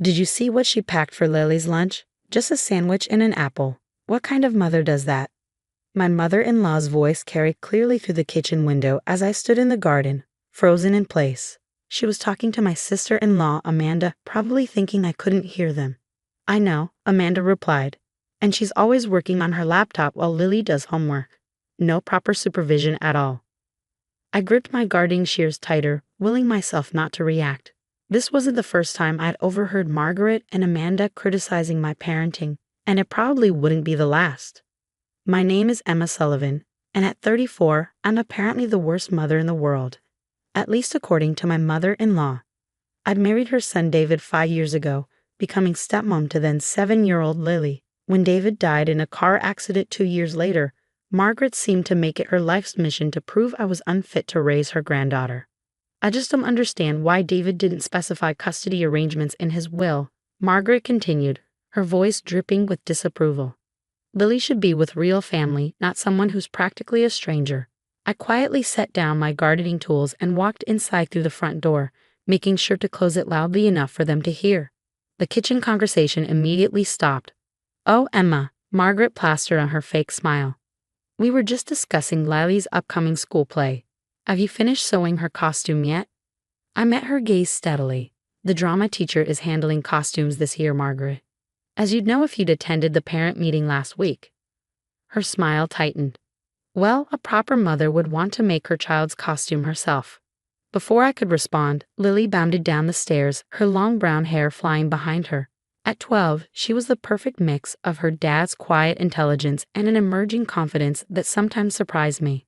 Did you see what she packed for Lily's lunch? Just a sandwich and an apple. What kind of mother does that? My mother-in-law's voice carried clearly through the kitchen window as I stood in the garden, frozen in place. She was talking to my sister-in-law, Amanda, probably thinking I couldn't hear them. I know, Amanda replied. And she's always working on her laptop while Lily does homework. No proper supervision at all. I gripped my gardening shears tighter, willing myself not to react. This wasn't the first time I'd overheard Margaret and Amanda criticizing my parenting, and it probably wouldn't be the last. My name is Emma Sullivan, and at 34, I'm apparently the worst mother in the world. At least according to my mother-in-law. I'd married her son David 5 years ago, becoming stepmom to then 7-year-old Lily. When David died in a car accident 2 years later, Margaret seemed to make it her life's mission to prove I was unfit to raise her granddaughter. I just don't understand why David didn't specify custody arrangements in his will, Margaret continued, her voice dripping with disapproval. Lily should be with real family, not someone who's practically a stranger. I quietly set down my gardening tools and walked inside through the front door, making sure to close it loudly enough for them to hear. The kitchen conversation immediately stopped. "Oh, Emma," Margaret plastered on her fake smile. "We were just discussing Lily's upcoming school play. Have you finished sewing her costume yet?" I met her gaze steadily. "The drama teacher is handling costumes this year, Margaret. As you'd know if you'd attended the parent meeting last week." Her smile tightened. Well, a proper mother would want to make her child's costume herself. Before I could respond, Lily bounded down the stairs, her long brown hair flying behind her. At 12, she was the perfect mix of her dad's quiet intelligence and an emerging confidence that sometimes surprised me.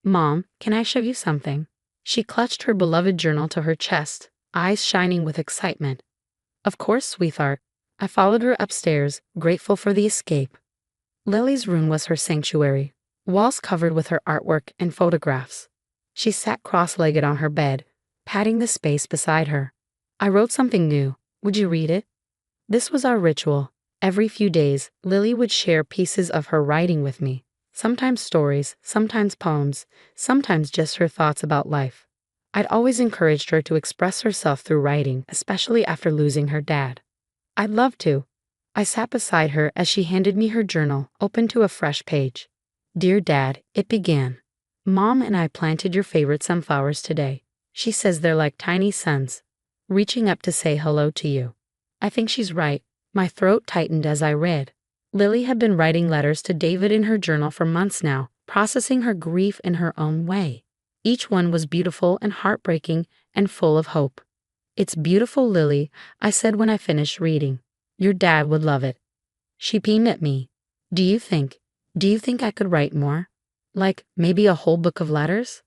"Mom, can I show you something?" She clutched her beloved journal to her chest, eyes shining with excitement. "Of course, sweetheart." I followed her upstairs, grateful for the escape. Lily's room was her sanctuary, walls covered with her artwork and photographs. She sat cross-legged on her bed, patting the space beside her. "I wrote something new. Would you read it?" This was our ritual. Every few days, Lily would share pieces of her writing with me. Sometimes stories, sometimes poems, sometimes just her thoughts about life. I'd always encouraged her to express herself through writing, especially after losing her dad. "I'd love to." I sat beside her as she handed me her journal, open to a fresh page. "Dear Dad," it began. "Mom and I planted your favorite sunflowers today. She says they're like tiny suns, reaching up to say hello to you." I think she's right. My throat tightened as I read. Lily had been writing letters to David in her journal for months now, processing her grief in her own way. Each one was beautiful and heartbreaking and full of hope. "It's beautiful, Lily," I said when I finished reading. "Your dad would love it." She beamed at me. Do you think I could write more? Like, maybe a whole book of letters?"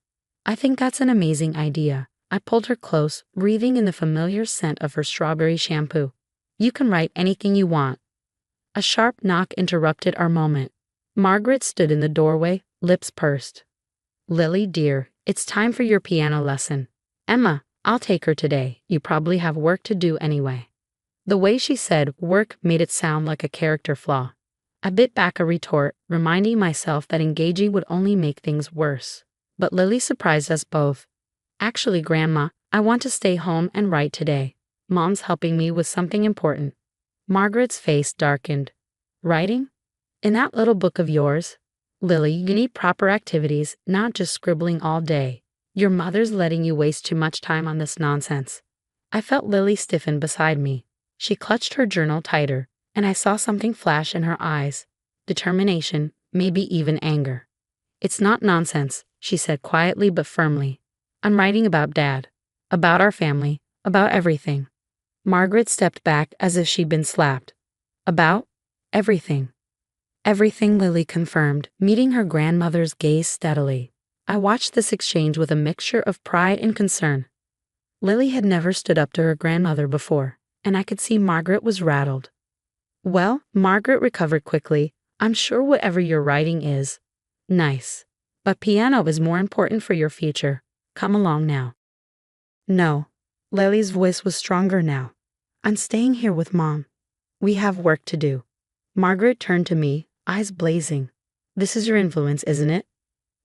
"I think that's an amazing idea." I pulled her close, breathing in the familiar scent of her strawberry shampoo. "You can write anything you want." A sharp knock interrupted our moment. Margaret stood in the doorway, lips pursed. "Lily, dear, it's time for your piano lesson." "Emma, I'll take her today. You probably have work to do anyway." The way she said work made it sound like a character flaw. I bit back a retort, reminding myself that engaging would only make things worse. But Lily surprised us both. "Actually, Grandma, I want to stay home and write today. Mom's helping me with something important." Margaret's face darkened. "Writing? In that little book of yours? Lily, you need proper activities, not just scribbling all day. Your mother's letting you waste too much time on this nonsense." I felt Lily stiffen beside me. She clutched her journal tighter, and I saw something flash in her eyes. Determination, maybe even anger. "It's not nonsense," she said quietly but firmly. "I'm writing about Dad, about our family, about everything." Margaret stepped back as if she'd been slapped. "About everything." "Everything," Lily confirmed, meeting her grandmother's gaze steadily. I watched this exchange with a mixture of pride and concern. Lily had never stood up to her grandmother before, and I could see Margaret was rattled. "Well," Margaret recovered quickly, "I'm sure whatever you're writing is nice. But piano is more important for your future. Come along now." "No." Lily's voice was stronger now. "I'm staying here with Mom. We have work to do." Margaret turned to me, eyes blazing. "This is your influence, isn't it?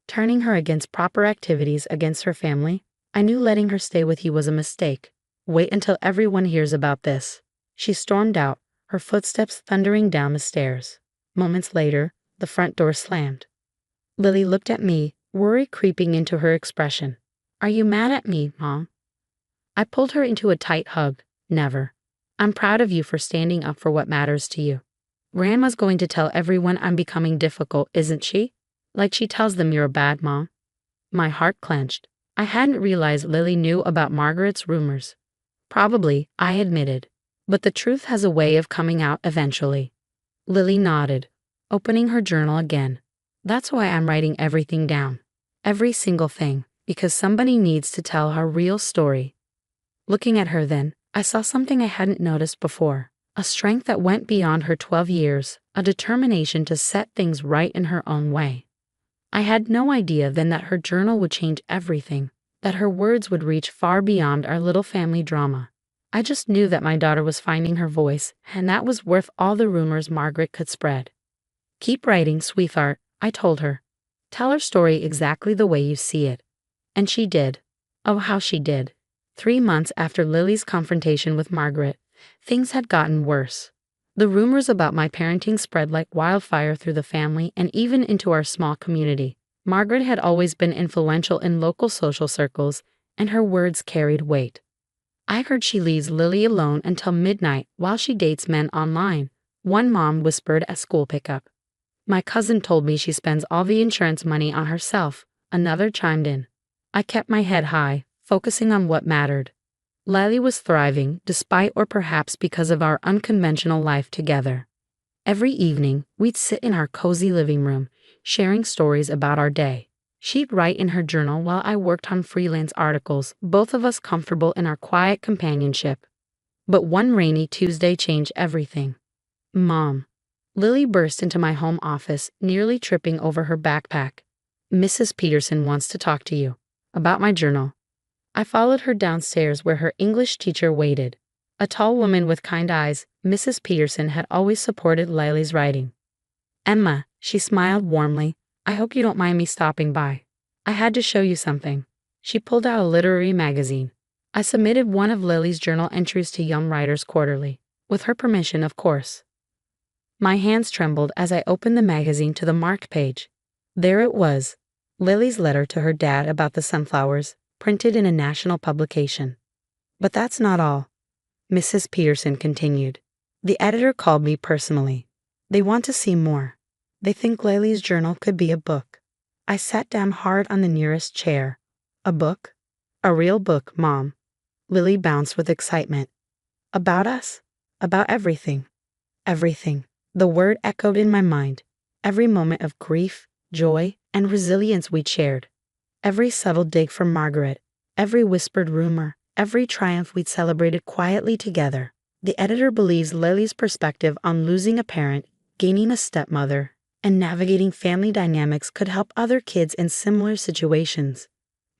Turning her against proper activities, against her family? I knew letting her stay with you was a mistake. Wait until everyone hears about this." She stormed out, her footsteps thundering down the stairs. Moments later, the front door slammed. Lily looked at me, worry creeping into her expression. "Are you mad at me, Mom?" I pulled her into a tight hug. "Never. I'm proud of you for standing up for what matters to you. Grandma's going to tell everyone I'm becoming difficult, isn't she? Like she tells them you're a bad mom." My heart clenched. I hadn't realized Lily knew about Margaret's rumors. "Probably," I admitted. "But the truth has a way of coming out eventually." Lily nodded, opening her journal again. "That's why I'm writing everything down. Every single thing, because somebody needs to tell her real story." Looking at her then, I saw something I hadn't noticed before. A strength that went beyond her 12 years, a determination to set things right in her own way. I had no idea then that her journal would change everything, that her words would reach far beyond our little family drama. I just knew that my daughter was finding her voice, and that was worth all the rumors Margaret could spread. "Keep writing, sweetheart," I told her. "Tell her story exactly the way you see it." And she did. Oh, how she did. 3 months after Lily's confrontation with Margaret, things had gotten worse. The rumors about my parenting spread like wildfire through the family and even into our small community. Margaret had always been influential in local social circles, and her words carried weight. "I heard she leaves Lily alone until midnight while she dates men online," one mom whispered at school pickup. "My cousin told me she spends all the insurance money on herself," another chimed in. I kept my head high, focusing on what mattered. Lily was thriving, despite or perhaps because of our unconventional life together. Every evening, we'd sit in our cozy living room, sharing stories about our day. She'd write in her journal while I worked on freelance articles, both of us comfortable in our quiet companionship. But one rainy Tuesday changed everything. "Mom." Lily burst into my home office, nearly tripping over her backpack. "Mrs. Peterson wants to talk to you." About my journal. I followed her downstairs where her English teacher waited. A tall woman with kind eyes, Mrs. Peterson had always supported Lily's writing. "Emma," she smiled warmly, "I hope you don't mind me stopping by. I had to show you something." She pulled out a literary magazine. I submitted one of Lily's journal entries to Young Writers Quarterly, with her permission, of course. My hands trembled as I opened the magazine to the marked page. There it was, Lily's letter to her dad about the sunflowers, printed in a national publication. "But that's not all," Mrs. Peterson continued. "The editor called me personally. They want to see more. They think Lily's journal could be a book." I sat down hard on the nearest chair. "A book? A real book, Mom?" Lily bounced with excitement. "About us? About everything. Everything." The word echoed in my mind. Every moment of grief, joy, and resilience we'd shared. Every subtle dig from Margaret, every whispered rumor, every triumph we'd celebrated quietly together. The editor believes Lily's perspective on losing a parent, gaining a stepmother, and navigating family dynamics could help other kids in similar situations.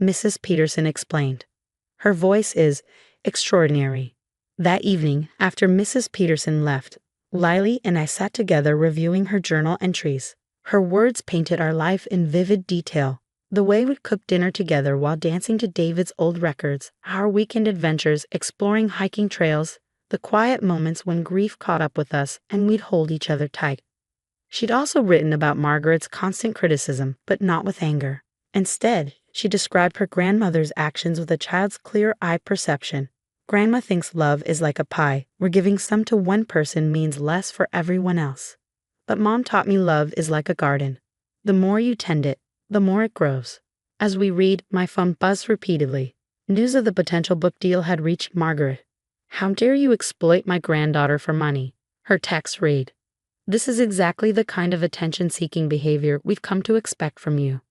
Mrs. Peterson explained. Her voice is extraordinary. That evening, after Mrs. Peterson left, Lily and I sat together reviewing her journal entries. Her words painted our life in vivid detail. The way we'd cook dinner together while dancing to David's old records, our weekend adventures exploring hiking trails, the quiet moments when grief caught up with us and we'd hold each other tight. She'd also written about Margaret's constant criticism, but not with anger. Instead, she described her grandmother's actions with a child's clear-eyed perception. "Grandma thinks love is like a pie, where giving some to one person means less for everyone else. But Mom taught me love is like a garden. The more you tend it, the more it grows." As we read, my phone buzzed repeatedly. News of the potential book deal had reached Margaret. "How dare you exploit my granddaughter for money?" Her text read. "This is exactly the kind of attention-seeking behavior we've come to expect from you."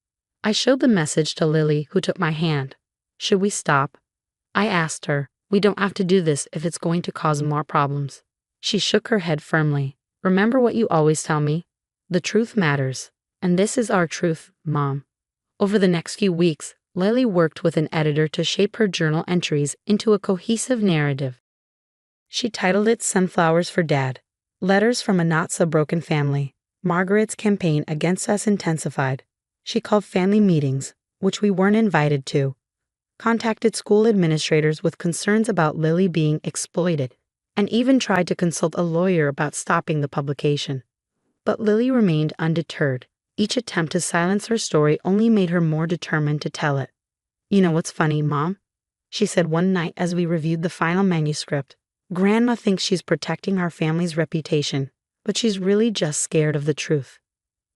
I showed the message to Lily, who took my hand. "Should we stop?" I asked her. "We don't have to do this if it's going to cause more problems." She shook her head firmly. "Remember what you always tell me? The truth matters. And this is our truth, Mom." Over the next few weeks, Lily worked with an editor to shape her journal entries into a cohesive narrative. She titled it Sunflowers for Dad, Letters from a Not-So-Broken Family. Margaret's campaign against us intensified. She called family meetings, which we weren't invited to, contacted school administrators with concerns about Lily being exploited, and even tried to consult a lawyer about stopping the publication. But Lily remained undeterred. Each attempt to silence her story only made her more determined to tell it. "You know what's funny, Mom?" she said one night as we reviewed the final manuscript. "Grandma thinks she's protecting our family's reputation, but she's really just scared of the truth."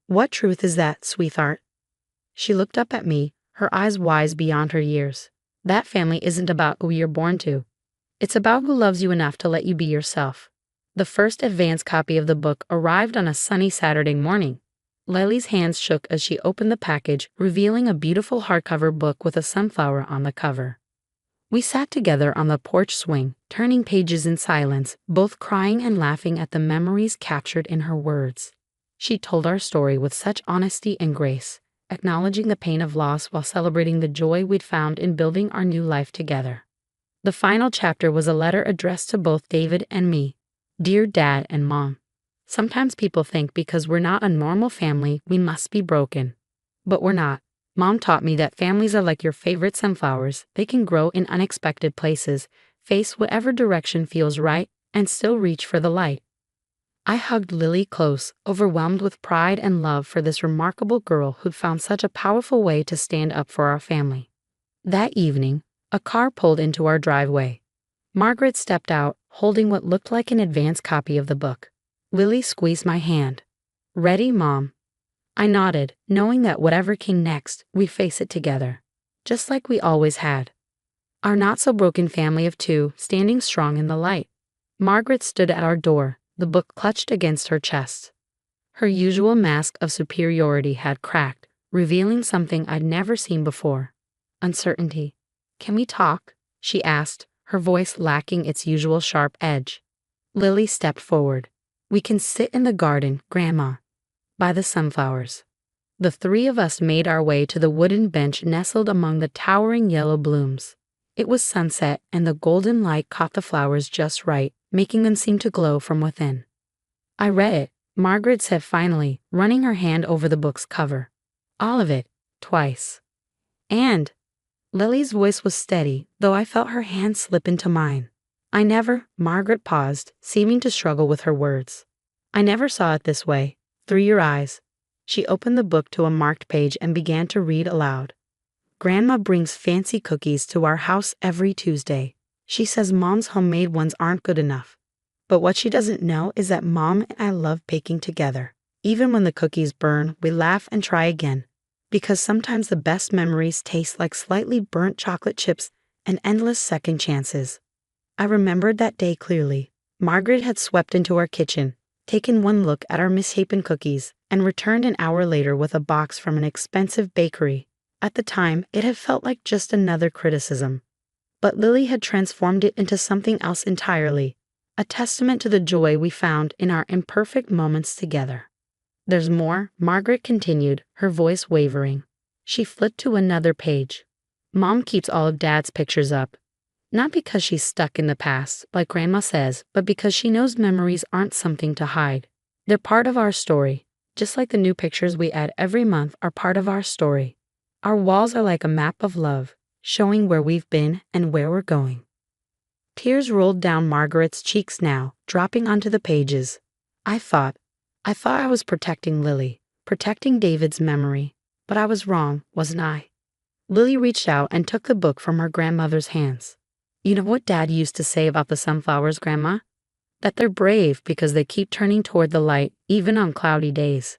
"What truth is that, sweetheart?" She looked up at me, her eyes wise beyond her years. "That family isn't about who you're born to. It's about who loves you enough to let you be yourself." The first advance copy of the book arrived on a sunny Saturday morning. Lily's hands shook as she opened the package, revealing a beautiful hardcover book with a sunflower on the cover. We sat together on the porch swing, turning pages in silence, both crying and laughing at the memories captured in her words. She told our story with such honesty and grace, acknowledging the pain of loss while celebrating the joy we'd found in building our new life together. The final chapter was a letter addressed to both David and me. "Dear Dad and Mom, sometimes people think because we're not a normal family, we must be broken. But we're not. Mom taught me that families are like your favorite sunflowers. They can grow in unexpected places, face whatever direction feels right, and still reach for the light." I hugged Lily close, overwhelmed with pride and love for this remarkable girl who'd found such a powerful way to stand up for our family. That evening, a car pulled into our driveway. Margaret stepped out, holding what looked like an advance copy of the book. Lily squeezed my hand. "Ready, Mom?" I nodded, knowing that whatever came next, we'd face it together, just like we always had. Our not-so-broken family of two, standing strong in the light. Margaret stood at our door, the book clutched against her chest. Her usual mask of superiority had cracked, revealing something I'd never seen before: uncertainty. "Can we talk?" she asked, her voice lacking its usual sharp edge. Lily stepped forward. "We can sit in the garden, Grandma, by the sunflowers." The three of us made our way to the wooden bench nestled among the towering yellow blooms. It was sunset, and the golden light caught the flowers just right, making them seem to glow from within. "I read it," Margaret said finally, running her hand over the book's cover. "All of it, twice." "And?" Lily's voice was steady, though I felt her hand slip into mine. Margaret paused, seeming to struggle with her words. "I never saw it this way, through your eyes." She opened the book to a marked page and began to read aloud. "Grandma brings fancy cookies to our house every Tuesday. She says Mom's homemade ones aren't good enough. But what she doesn't know is that Mom and I love baking together. Even when the cookies burn, we laugh and try again. Because sometimes the best memories taste like slightly burnt chocolate chips and endless second chances." I remembered that day clearly. Margaret had swept into our kitchen, taken one look at our misshapen cookies, and returned an hour later with a box from an expensive bakery. At the time, it had felt like just another criticism. But Lily had transformed it into something else entirely, a testament to the joy we found in our imperfect moments together. "There's more," Margaret continued, her voice wavering. She flipped to another page. "Mom keeps all of Dad's pictures up. Not because she's stuck in the past, like Grandma says, but because she knows memories aren't something to hide. They're part of our story, just like the new pictures we add every month are part of our story. Our walls are like a map of love, showing where we've been and where we're going." Tears rolled down Margaret's cheeks now, dropping onto the pages. I thought I was protecting Lily, protecting David's memory, but I was wrong, wasn't I? Lily reached out and took the book from her grandmother's hands. "You know what Dad used to say about the sunflowers, Grandma? That they're brave because they keep turning toward the light, even on cloudy days."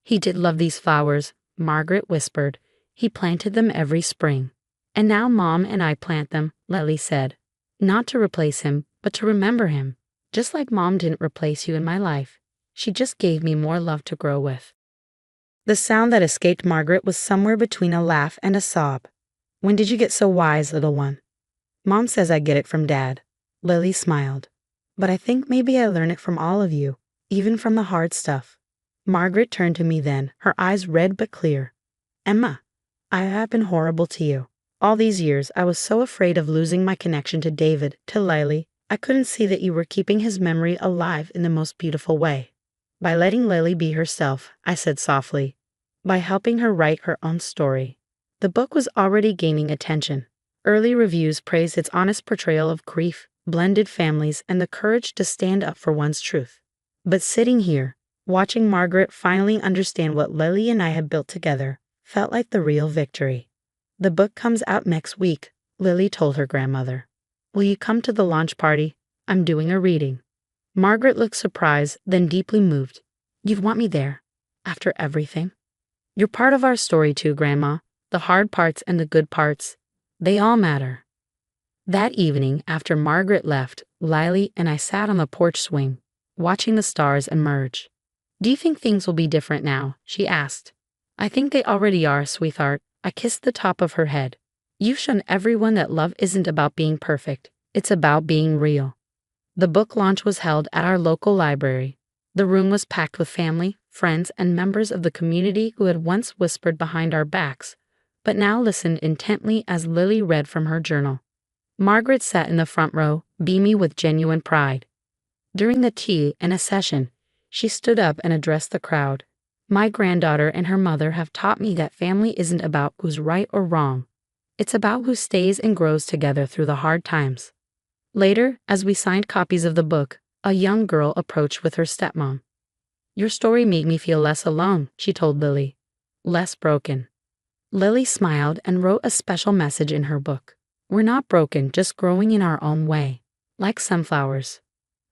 "He did love these flowers," Margaret whispered. "He planted them every spring. And now Mom and I plant them," Lily said. "Not to replace him, but to remember him. Just like Mom didn't replace you in my life. She just gave me more love to grow with." The sound that escaped Margaret was somewhere between a laugh and a sob. "When did you get so wise, little one?" "Mom says I get it from Dad." Lily smiled. "But I think maybe I learn it from all of you, even from the hard stuff." Margaret turned to me then, her eyes red but clear. "Emma, I have been horrible to you. All these years, I was so afraid of losing my connection to David, to Lily. I couldn't see that you were keeping his memory alive in the most beautiful way. By letting Lily be herself," I said softly. "By helping her write her own story." The book was already gaining attention. Early reviews praised its honest portrayal of grief, blended families, and the courage to stand up for one's truth. But sitting here, watching Margaret finally understand what Lily and I had built together, felt like the real victory. The book comes out next week, Lily told her grandmother. Will you come to the launch party? I'm doing a reading. Margaret looked surprised, then deeply moved. You'd want me there? After everything? You're part of our story too, Grandma. The hard parts and the good parts. They all matter. That evening, after Margaret left, Lily and I sat on the porch swing, watching the stars emerge. Do you think things will be different now? She asked. I think they already are, sweetheart. I kissed the top of her head. You've shown everyone that love isn't about being perfect. It's about being real. The book launch was held at our local library. The room was packed with family, friends, and members of the community who had once whispered behind our backs, but now listened intently as Lily read from her journal. Margaret sat in the front row, beaming with genuine pride. During the tea and a session, she stood up and addressed the crowd. My granddaughter and her mother have taught me that family isn't about who's right or wrong. It's about who stays and grows together through the hard times. Later, as we signed copies of the book, a young girl approached with her stepmom. Your story made me feel less alone, she told Lily. Less broken. Lily smiled and wrote a special message in her book. We're not broken, just growing in our own way, like sunflowers.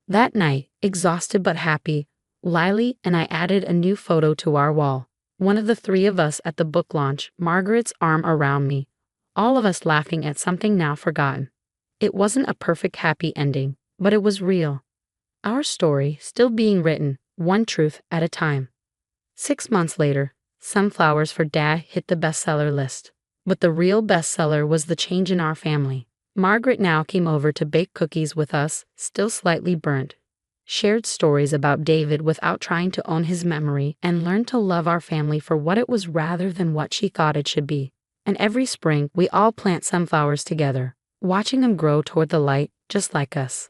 That night, exhausted but happy, Lily and I added a new photo to our wall. One of the three of us at the book launch, Margaret's arm around me, all of us laughing at something now forgotten. It wasn't a perfect happy ending, but it was real. Our story still being written, one truth at a time. 6 months later, Sunflowers for Dad hit the bestseller list. But the real bestseller was The Change in Our Family. Margaret now came over to bake cookies with us, still slightly burnt. Shared stories about David without trying to own his memory, and learned to love our family for what it was rather than what she thought it should be. And every spring, we all plant sunflowers together, watching them grow toward the light, just like us.